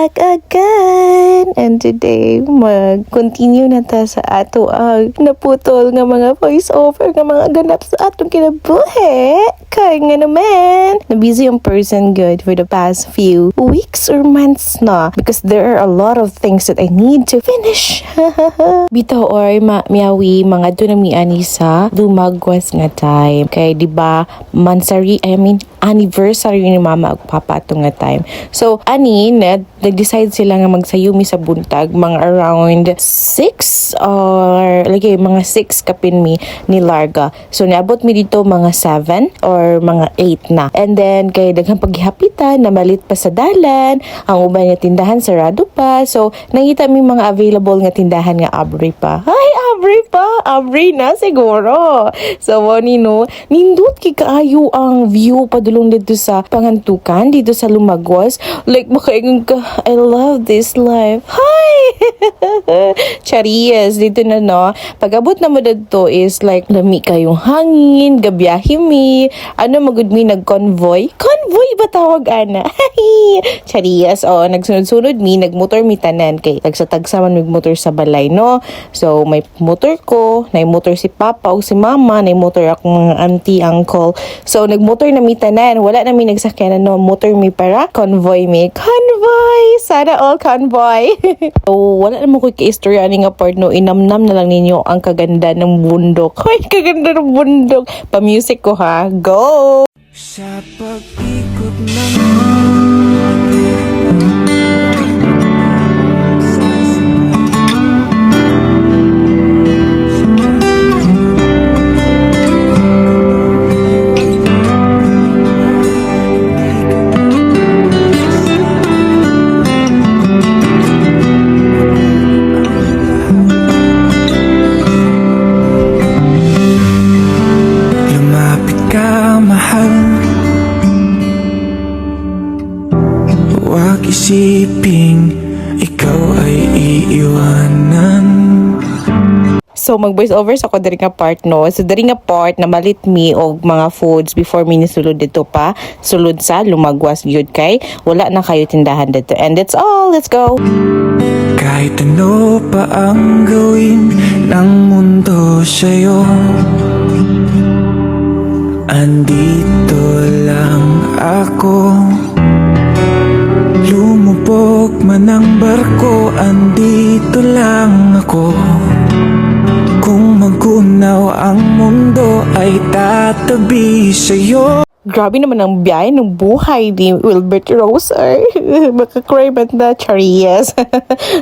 back again. And today, mag-continue na ta sa ato ang naputol nga mga voice-over nga mga ganap sa atong kinabuhi. Kaya nga naman, na-busy yung person good for the past few weeks or months na because there are a lot of things that I need to finish. Bitaw or miyawi mga dunami sa lumagwas nga time. Kaya diba, anniversary ni mama ag papa ato nga time. So, nag-decide sila nga magsayumi sa buntag mga around 6 or mga 6 kapin mi ni Larga. So, niabot mi dito mga 7 or mga 8 na. And then, kay daghang paghihapitan, namalit pa sa dalan, ang uban nga tindahan sarado pa. So, nakita mi mga available nga tindahan nga abri pa. Ay, abri pa! Abri na siguro. So, nindot kaayo ang view padulong dito sa Pangantukan, dito sa Lumagwas. Like, makaingon ka, I love this life. Hi! Charias, dito na no. Pag-abot na mo dito is like, lami kayong hangin, gabiyahe mi. Magud mi nag-convoy? Convoy ba tawag, ana? Charias, nagsunod-sunod mi, nagmotor mi tanan. Kay, tagsa-tagsa man mag-motor sa balay, no? So, may motor ko, may motor si Papa o si Mama, may motor akong mga auntie, uncle. So, nagmotor na mi tanan. Wala na mi nagsakyan, motor mi para convoy mi. Convoy! Sana all convoy! So, wala naman ko ka-istorya nga part, no? Inamnam na lang ninyo ang kaganda ng bundok. Ay, kaganda ng bundok! Pa-music ko, ha? Go! Sa pag-ikot ng isiping ikaw ay iiwanan. So, mag-voice over sa ko dari nga part, no? So, dari nga part na malit mi og mga foods before mi nisulod dito pa. Sulod sa Lumagwas gyud kay wala na kayo tindahan dito. And that's all. Let's go! Kahit ano pa ang gawin ng mundo sa'yo, andito lang ako. Lumubog man ang barko, andito lang ako. Kung magunaw ang mundo ay tatabi sa'yo. Grabe naman ang biyahe ng buhay ni Wilbert Roser. Makakry ba na Charias?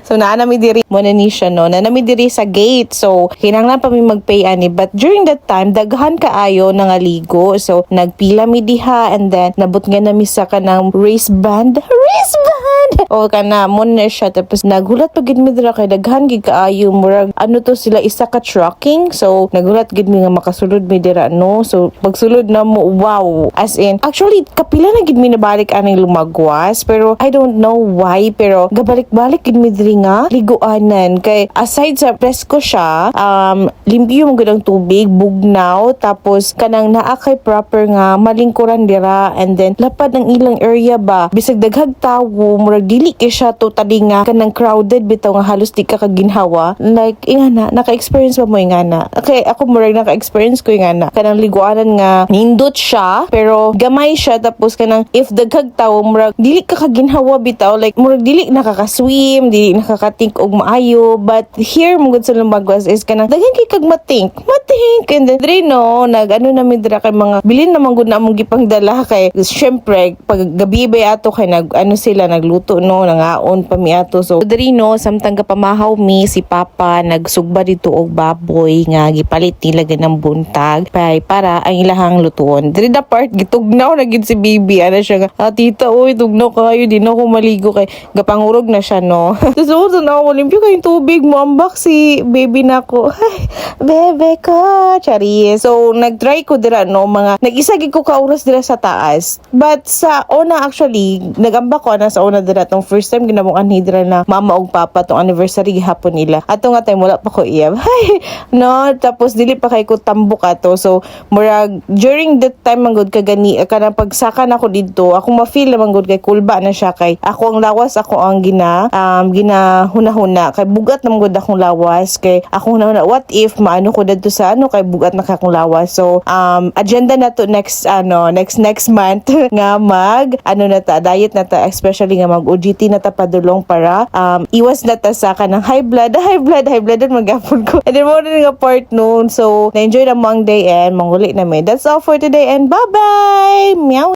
So, naanami diri mo na ni siya, no? Naanami diri sa gate. So, kinanglan pa mi mag-pay ani. But during that time, daghan kaayo nga ligo. So, nagpila mi diha and then nabot nga nami sa kanang race band. Race band! O kana, muna siya. Tapos, nagulat pa gid mi dira kay daghan gid kaayo. Murag, sila isa ka trucking. So, nagulat gid mi nga makasulod mi dira, no? So, pagsulod na mo, wow! As in, actually, kapila na gid mi nabalik aning Lumagwas, pero I don't know why, pero gabalik-balik gid mi diri nga liguanan. Kay aside sa presko siya, limpyo mo gud ang tubig, bugnaw, tapos kanang naa kay proper nga malingkuran dira, and then lapad ang ilang area ba, bisag daghag tawo, murag dili kay siya totally nga kanang crowded bitaw nga halos di ka kaginhawa. Like, ingana, naka-experience ba mo ingana? Okay, ako murag naka-experience ko ingana. Kanang liguanan nga nindot siya, pero gamay siya, tapos kanang if daghag tawo murag dili ka kaginhawa bitaw, like murag dili nakaka-swim, dili nakaka-think og maayo. But here mo gud sa Lumagwas is kanang daghan kay kag matink, and then dre no na mi dira kay mga bilin naman gud na among gipangdala kay syempre pag gabi ba ato kay sila nagluto, no, nangaon pa mi ato. So dre no samtang kapamahaw mi si Papa nagsugba dito og baboy nga gipalit nila ganang buntag para ang ilahang lutuon. Dre da part gitugnaw na gid si baby, siya nga, tita, oy, tugnaw kayo, di na ako maligo kay gapangurog na siya, no. So na ako, limpyo kayong tubig mo, ambak si baby na ko. Ay, bebe ko, chari. So, nag-try ko dira, no, nag-isagig ko ka oras dira sa taas. But sa una, actually, nag-ambak ko na sa una anhidra. Tong first time ginamong anhidra na mama ug papa tong anniversary gihapon nila. Ato nga time wala pa ko iyab. Hay, no, tapos dili pa kay ko tambok ato. So murag during that time manggod kagani kanang pagsaka na ko didto, ako ma-feel na manggod kay kulba na siya kay ako ang lawas, ako ang ginahuna-huna kay bugat na manggod akong lawas kay ako hunahuna what if maano ko didto sa kay bugat na kakong lawas. So agenda na to next month nga na ta diet na ta, especially nga mag OGT na ta padulong para iwas na ta sa kanang high blood magapon ko. And then mo rin nga part noon. So na-enjoy na mo ang day and manguli na may. That's all for today and bye-bye! Meow!